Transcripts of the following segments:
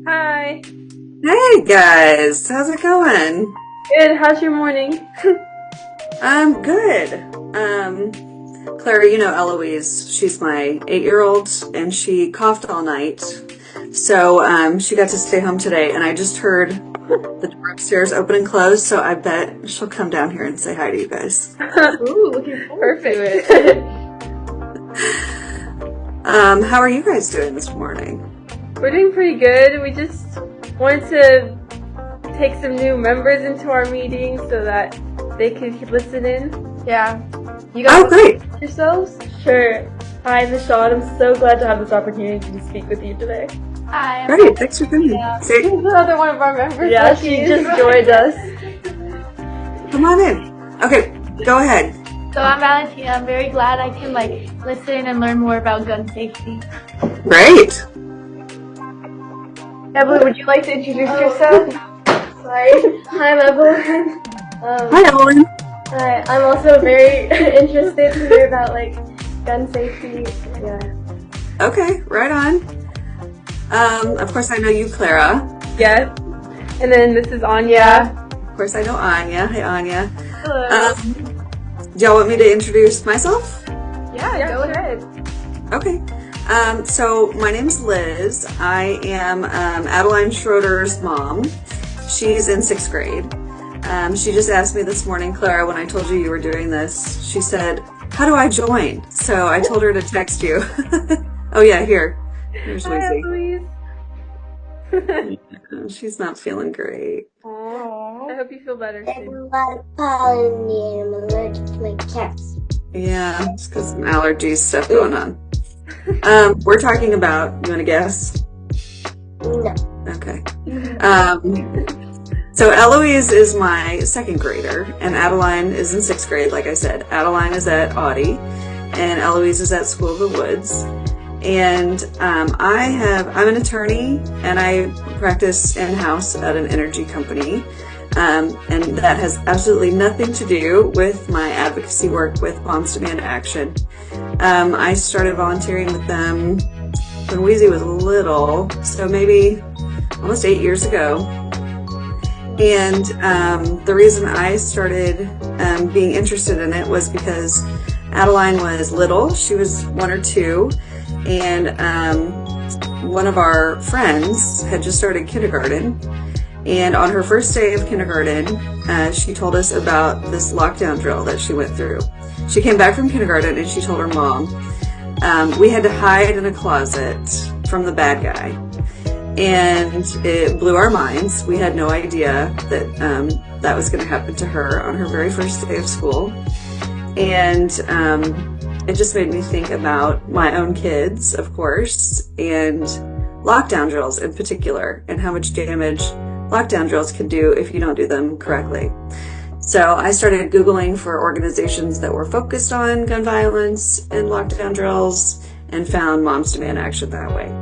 Hi. Hey guys, how's it going? Good. How's your morning? I'm good. Clara, you know Eloise. She's my 8-year-old, and she coughed all night. So, she got to stay home today, and I just heard the door upstairs open and close, so I bet she'll come down here and say hi to you guys. Ooh, looking forward to it. Perfect. How are you guys doing this morning? We're doing pretty good. We just wanted to take some new members into our meeting so that they could listen in. Yeah. You Oh, guys great. introduce yourselves? Sure. Hi, I'm Michelle. I'm so glad to have this opportunity to speak with you today. Hi. Great, thanks for coming. She's another one of our members. Yeah, she Lucky. just joined us. Come on in. Okay, go ahead. So I'm Valentina. I'm very glad I can listen and learn more about gun safety. Great. Evelyn, would you like to introduce yourself? Sorry. Hi, I'm Evelyn. Hi, Evelyn. Hi. I'm also very interested to hear about gun safety. Yeah. Okay, right on. Of course I know you, Clara. Yeah. And then this is Anya. Of course I know Anya. Hi, Anya. Hello. Do y'all want me to introduce myself? Yeah, go ahead. Okay. So my name's Liz. I am Adeline Schroeder's mom. She's in 6th grade. She just asked me this morning, Clara, when I told you you were doing this, she said, how do I join? So I told her to text you. Oh yeah, here's Hi, Lucy. Eloise. She's not feeling great. I hope you feel better There's soon. a lot of pollen in me and I'm allergic to my cats. Yeah, it's because some allergies stuff going on. We're talking about, you want to guess? No. Okay. So Eloise is my 2nd grader, and Adeline is in 6th grade, like I said. Adeline is at Audie, and Eloise is at School of the Woods. And I'm an attorney, and I practice in-house at an energy company. And that has absolutely nothing to do with my advocacy work with Moms Demand Action. I started volunteering with them when Wheezy was little, so maybe almost 8 years ago. And the reason I started being interested in it was because Adeline was little. She was 1 or 2, and one of our friends had just started kindergarten. And on her first day of kindergarten, she told us about this lockdown drill that she went through. She came back from kindergarten and she told her mom, we had to hide in a closet from the bad guy. And it blew our minds. We had no idea that that was going to happen to her on her very first day of school. And it just made me think about my own kids, of course, and lockdown drills in particular, and how much damage lockdown drills can do if you don't do them correctly. So I started Googling for organizations that were focused on gun violence and lockdown drills and found Moms Demand Action that way.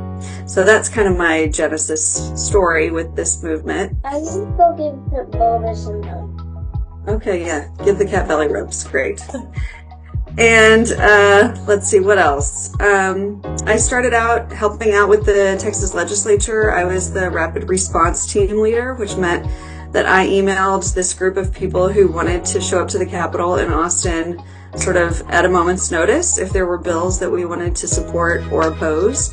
So that's kind of my genesis story with this movement. I need to go give Pit Boulder some milk. Okay, yeah, give the cat belly rubs, great. And let's see, what else? I started out helping out with the Texas legislature. I was the rapid response team leader, which meant that I emailed this group of people who wanted to show up to the Capitol in Austin sort of at a moment's notice if there were bills that we wanted to support or oppose.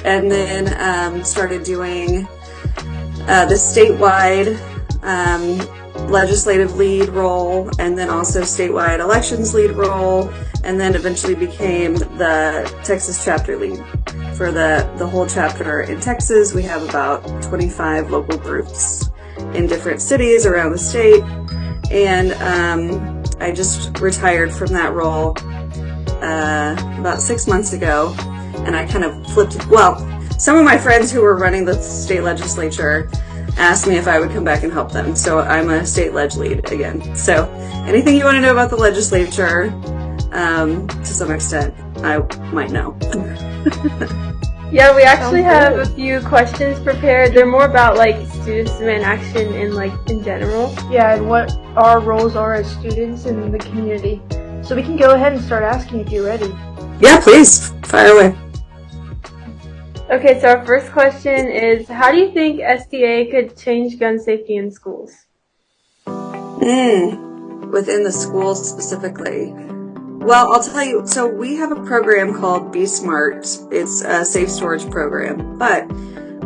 And then started doing the statewide legislative lead role, and then also statewide elections lead role, and then eventually became the Texas chapter lead for the whole chapter in Texas. We have about 25 local groups in different cities around the state, and I just retired from that role about 6 months ago, and I kind of flipped. Well, some of my friends who were running the state legislature asked me if I would come back and help them. So I'm a state leg lead again. So anything you want to know about the legislature, to some extent, I might know. Yeah, we actually have a few questions prepared. They're more about students demand action and in general. Yeah, and what our roles are as students in the community. So we can go ahead and start asking if you're ready. Yeah, please, fire away. Okay, so our first question is, how do you think SDA could change gun safety in schools? Within the schools specifically. Well, I'll tell you, so we have a program called Be Smart. It's a safe storage program, but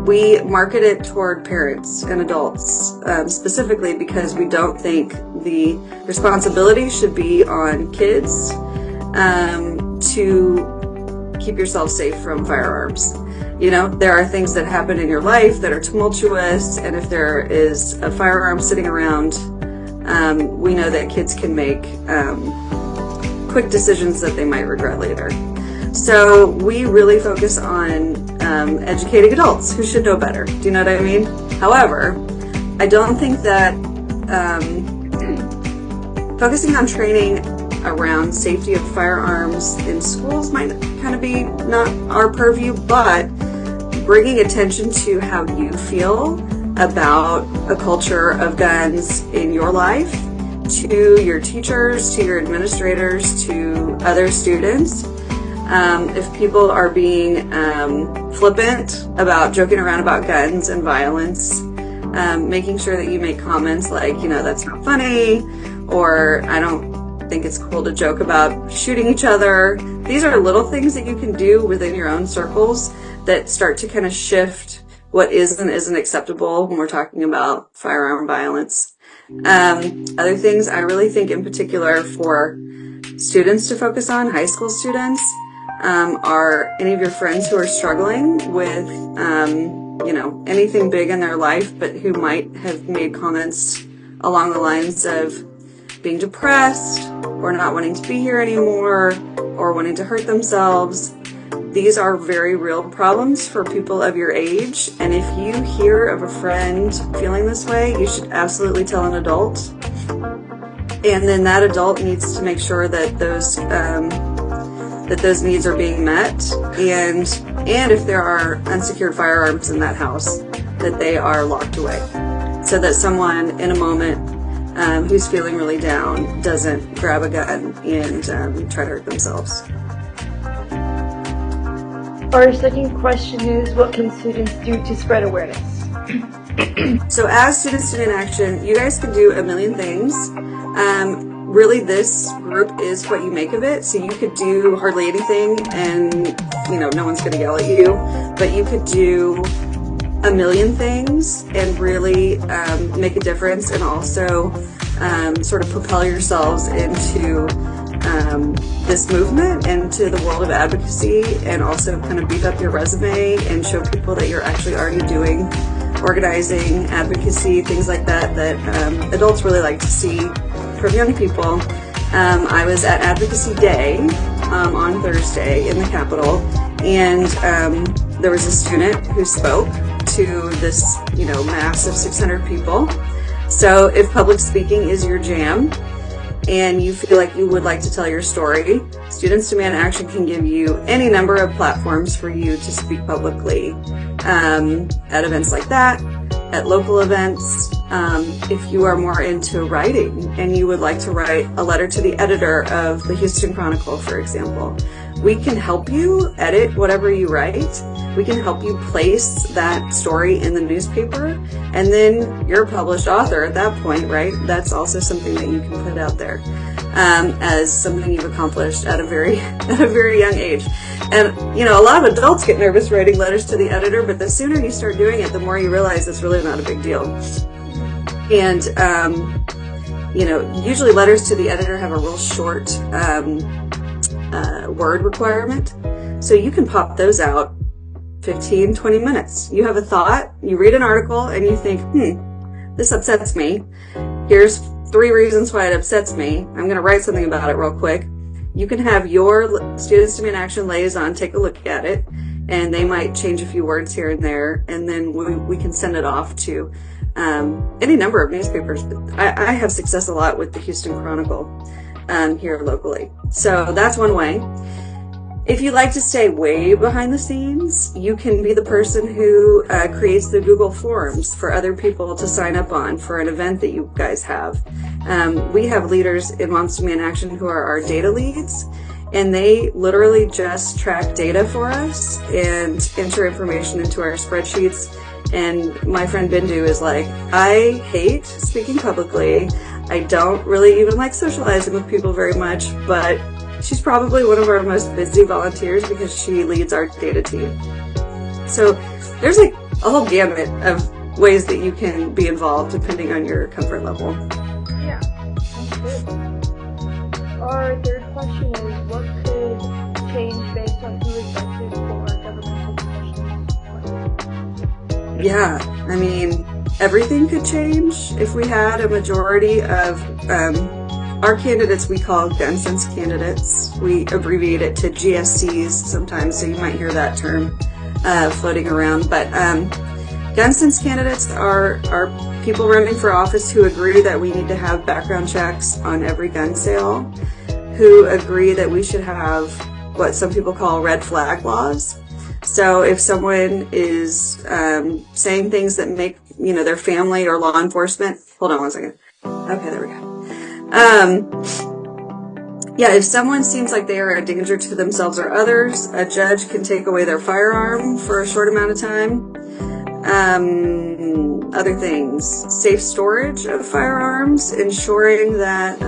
we market it toward parents and adults, specifically because we don't think the responsibility should be on kids to keep yourself safe from firearms. You know, there are things that happen in your life that are tumultuous, and if there is a firearm sitting around, we know that kids can make quick decisions that they might regret later. So we really focus on educating adults who should know better. Do you know what I mean? However, I don't think that focusing on training around safety of firearms in schools might kind of be not our purview, but bringing attention to how you feel about a culture of guns in your life to your teachers, to your administrators, to other students. If people are being flippant about joking around about guns and violence, making sure that you make comments like, you know, that's not funny, or I don't think it's cool to joke about shooting each other. These are little things that you can do within your own circles that start to kind of shift what is and isn't acceptable when we're talking about firearm violence. Other things I really think in particular for students to focus on, high school students, are any of your friends who are struggling with, you know, anything big in their life, but who might have made comments along the lines of being depressed or not wanting to be here anymore or wanting to hurt themselves. These are very real problems for people of your age, and if you hear of a friend feeling this way, you should absolutely tell an adult. And then that adult needs to make sure that those needs are being met, and if there are unsecured firearms in that house, that they are locked away, so that someone in a moment who's feeling really down doesn't grab a gun and try to hurt themselves. Our second question is, what can students do to spread awareness? So as Students in Action, you guys can do a million things. Really, this group is what you make of it. So you could do hardly anything and, you know, no one's going to yell at you. But you could do a million things and really make a difference, and also sort of propel yourselves into this movement and to the world of advocacy, and also kind of beef up your resume and show people that you're actually already doing organizing, advocacy, things like that, that adults really like to see from young people. I was at Advocacy Day on Thursday in the Capitol, and there was a student who spoke to this, you know, mass of 600 people. So if public speaking is your jam, and you feel like you would like to tell your story, Students Demand Action can give you any number of platforms for you to speak publicly at events like that, at local events. If you are more into writing and you would like to write a letter to the editor of the Houston Chronicle, for example, we can help you edit whatever you write. We can help you place that story in the newspaper, and then you're a published author at that point, right? That's also something that you can put out there as something you've accomplished at a very young age. And, you know, a lot of adults get nervous writing letters to the editor, but the sooner you start doing it, the more you realize it's really not a big deal. And, you know, usually letters to the editor have a real short word requirement. So you can pop those out 15, 20 minutes. You have a thought, you read an article, and you think, this upsets me. Here's 3 reasons why it upsets me. I'm going to write something about it real quick. You can have your Students Demand Action liaison take a look at it, and they might change a few words here and there, and then we can send it off to any number of newspapers. I have success a lot with the Houston Chronicle here locally. So that's one way. If you'd like to stay way behind the scenes, you can be the person who creates the Google Forms for other people to sign up on for an event that you guys have. We have leaders in Moms Demand Action who are our data leads, and they literally just track data for us and enter information into our spreadsheets. And my friend Bindu is like, I hate speaking publicly. I don't really even like socializing with people very much, but she's probably one of our most busy volunteers because she leads our data team. So there's like a whole gamut of ways that you can be involved depending on your comfort level. Yeah, sounds good. Our third question is, what could change based on who is elected for governmental positions? Yeah, I mean, everything could change if we had a majority of our candidates. We call gun sense candidates. We abbreviate it to GSCs sometimes, so you might hear that term floating around. But gun sense candidates are people running for office who agree that we need to have background checks on every gun sale, who agree that we should have what some people call red flag laws. So if someone is saying things that make, their family or law enforcement, hold on one second. Okay, there we go. If someone seems like they are a danger to themselves or others, a judge can take away their firearm for a short amount of time. Other things, safe storage of firearms, ensuring that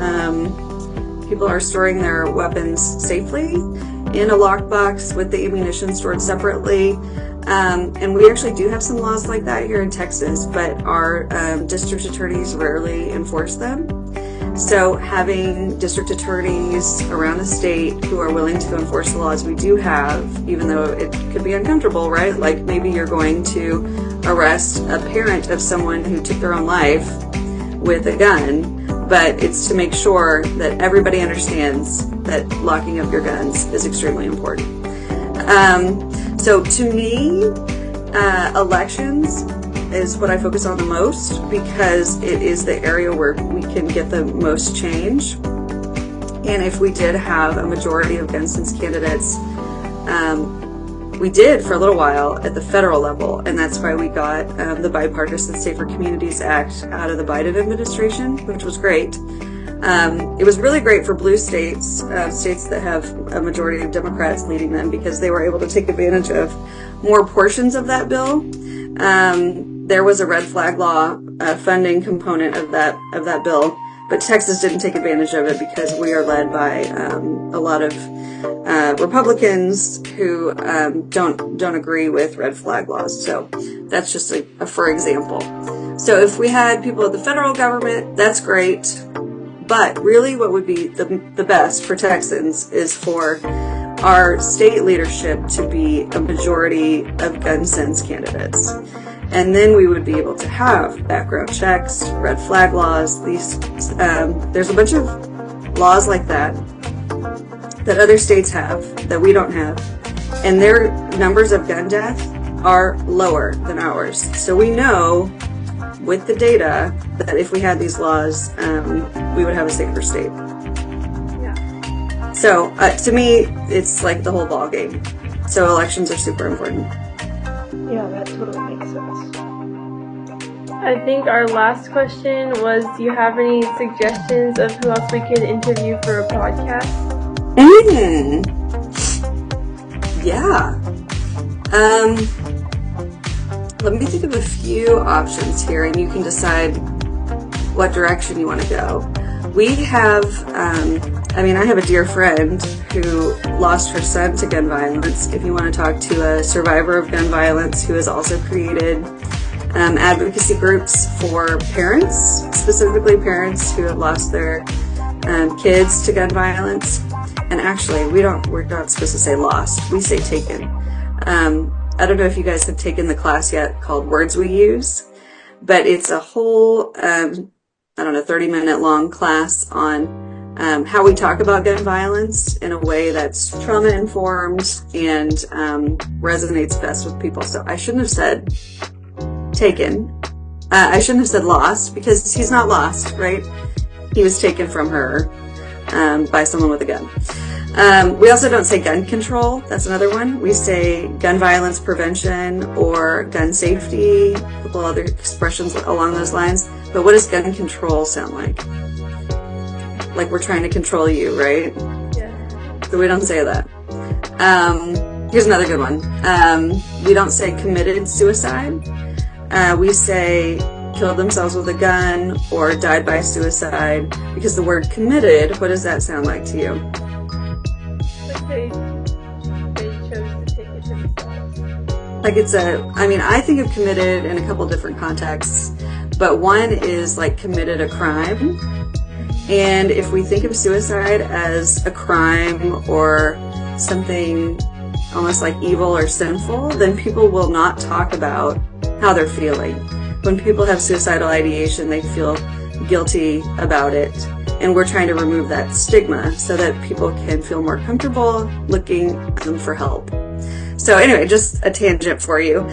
people are storing their weapons safely in a lockbox with the ammunition stored separately. And we actually do have some laws like that here in Texas, but our district attorneys rarely enforce them. So having district attorneys around the state who are willing to enforce the laws we do have, even though it could be uncomfortable, right? Like maybe you're going to arrest a parent of someone who took their own life with a gun, but it's to make sure that everybody understands that locking up your guns is extremely important. So to me, elections is what I focus on the most because it is the area where we can get the most change. And if we did have a majority of gun sense candidates, we did for a little while at the federal level, and that's why we got the Bipartisan Safer Communities Act out of the Biden administration, which was great. It was really great for blue states, states that have a majority of Democrats leading them, because they were able to take advantage of more portions of that bill. There was a red flag law funding component of that bill, but Texas didn't take advantage of it because we are led by a lot of Republicans who don't agree with red flag laws. So that's just a for example. So if we had people at the federal government, that's great. But really what would be the best for Texans is for our state leadership to be a majority of gun sense candidates. And then we would be able to have background checks, red flag laws. There's a bunch of laws like that other states have that we don't have. And their numbers of gun death are lower than ours. So we know with the data that if we had these laws, we would have a safer state. Yeah. So to me, it's like the whole ball game. So elections are super important. Yeah, that totally makes sense. I think our last question was, do you have any suggestions of who else we could interview for a podcast? Yeah. Let me think of a few options here, and you can decide what direction you want to go. We have, I have a dear friend who lost her son to gun violence. If you want to talk to a survivor of gun violence who has also created advocacy groups for parents, specifically parents who have lost their kids to gun violence. And actually, we're not supposed to say lost, we say taken. I don't know if you guys have taken the class yet called Words We Use, but it's a whole, 30-minute long class on how we talk about gun violence in a way that's trauma-informed and resonates best with people. So I shouldn't have said taken. I shouldn't have said lost, because he's not lost, right? He was taken from her by someone with a gun. We also don't say gun control. That's another one. We say gun violence prevention or gun safety, a couple other expressions along those lines. But what does gun control sound like? Like we're trying to control you, right? Yeah. So we don't say that. Here's another good one. We don't say committed suicide. We say killed themselves with a gun or died by suicide, because the word committed, what does that sound like to you? Like they chose to take it themselves. Like I think of committed in a couple different contexts, but one is like committed a crime. And if we think of suicide as a crime or something almost like evil or sinful, then people will not talk about how they're feeling. When people have suicidal ideation, they feel guilty about it. And we're trying to remove that stigma so that people can feel more comfortable looking for help. So anyway, just a tangent for you.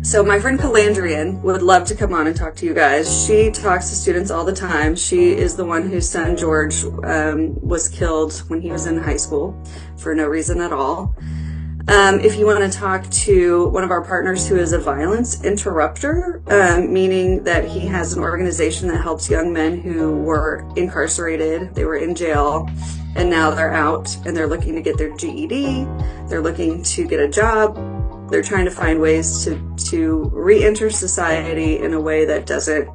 So my friend Calandrian would love to come on and talk to you guys. She talks to students all the time. She is the one whose son George was killed when he was in high school for no reason at all. If you want to talk to one of our partners who is a violence interrupter, meaning that he has an organization that helps young men who were incarcerated, they were in jail, and now they're out and they're looking to get their GED, they're looking to get a job, they're trying to find ways to re-enter society in a way that doesn't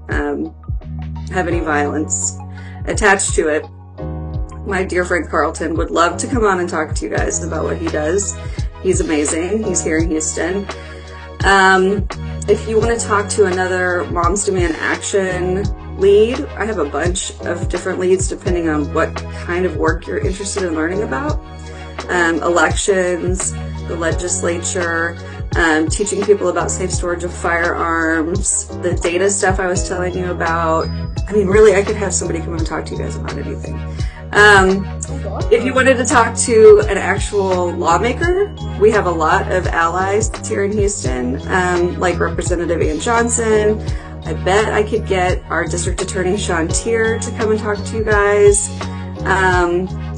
have any violence attached to it. My dear friend Carlton would love to come on and talk to you guys about what he does. He's amazing. He's here in Houston. If you want to talk to another Moms Demand Action lead, I have a bunch of different leads depending on what kind of work you're interested in learning about. Elections, the legislature, teaching people about safe storage of firearms, the data stuff I was telling you about. I mean, really, I could have somebody come and talk to you guys about anything. If you wanted to talk to an actual lawmaker, we have a lot of allies here in Houston, like Representative Ann Johnson. I bet I could get our district attorney, Sean Tier, to come and talk to you guys.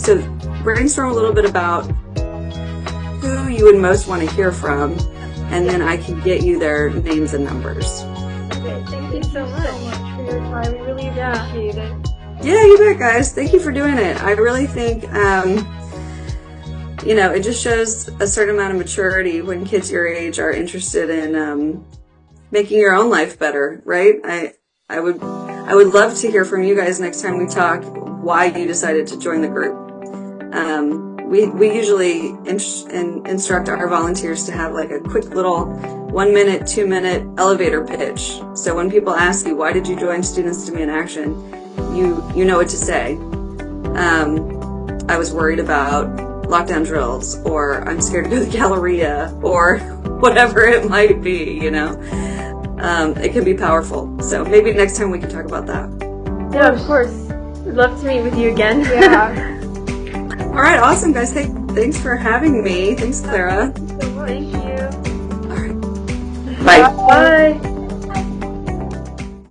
So brainstorm a little bit about who you would most want to hear from, and then I can get you their names and numbers. Okay, thank you so much for your time. We really appreciate it. Yeah, you bet, guys. Thank you for doing it. I really think, it just shows a certain amount of maturity when kids your age are interested in making your own life better, right? I would love to hear from you guys next time we talk, why you decided to join the group. We usually instruct our volunteers to have like a quick little 1 minute, 2 minute elevator pitch. So when people ask you, why did you join Students Demand Action? You know what to say. I was worried about lockdown drills, or I'm scared to go to the Galleria, or whatever it might be, It can be powerful. So maybe next time we can talk about that. Yeah, of course. We'd love to meet with you again. Yeah. All right, awesome, guys. Hey, thanks for having me. Thanks, Clara. Thank you. All right. Bye. Bye.